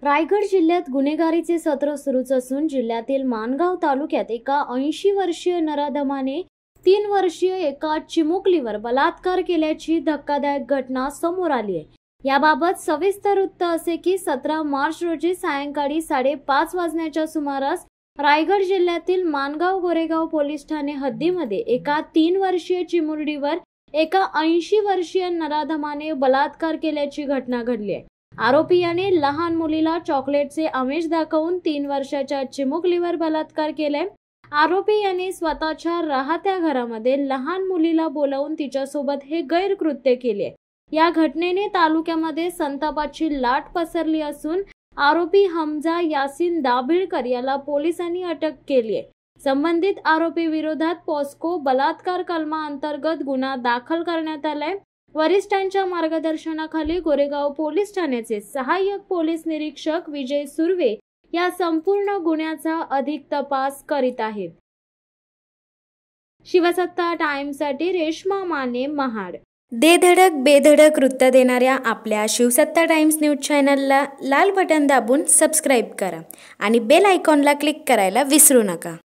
रायगड जिल्ह्यात गुन्हेगारीचे सत्र सुरूच असून जिल्ह्यातील माणगाव तालुक्यात एका 80 वर्षीय नराधमाने 3 वर्षीय एका चिमुकलीवर बलात्कार केल्याची धक्कादायक घटना समोर आली आहे। याबाबत सविस्तर वृत्त असे की 17 मार्च रोजी सायंकाळी 5:30 वाजण्याच्या सुमारास रायगड जिल्ह्यातील माणगाव गोरेगाव पोलीस ठाणे हद्दीमध्ये एका 3 वर्षीय चिमुरडीवर एका 80 वर्षीय नराधमाने बलात्कार केल्याची घटना घडली आहे। आरोपी याने लहान मुलीला चॉकलेटचे आमिष दाखवून 3 वर्षाच्या चिमुकलीवर बलात्कार केलाय। आरोपी याने स्वतःच्या राहत्या घरामध्ये लहान मुलीला बोलावून तिच्यासोबत हे गैरकृत्य केले। या घटनेने तालुक्यामध्ये संतापाची लाट पसरली असून आरोपी हमजा यासीन दाभिळकर याला पोलिसांनी अटक केली आहे। संबंधित आरोपी विरोधात पॉस्को बलात्कार कलमाअंतर्गत गुन्हा दाखल करण्यात आलाय। वरिष्ठांच्या मार्गदर्शनाखाली गोरेगाव पोलीस ठाण्याचे सहाय्यक पोलीस निरीक्षक विजय सुर्वे या संपूर्ण गुन्ह्याचा अधिक तपास करीत आहेत। शिवसत्ता टाइम्ससाठी रेश्मा माने, महाड। धडक बेधडक वृत्त देणाऱ्या आपल्या शिवसत्ता टाइम्स न्यूज चॅनलला लाल बटन दाबून सबस्क्राईब करा आणि बेल आयकॉनला क्लिक करायला विसरू नका।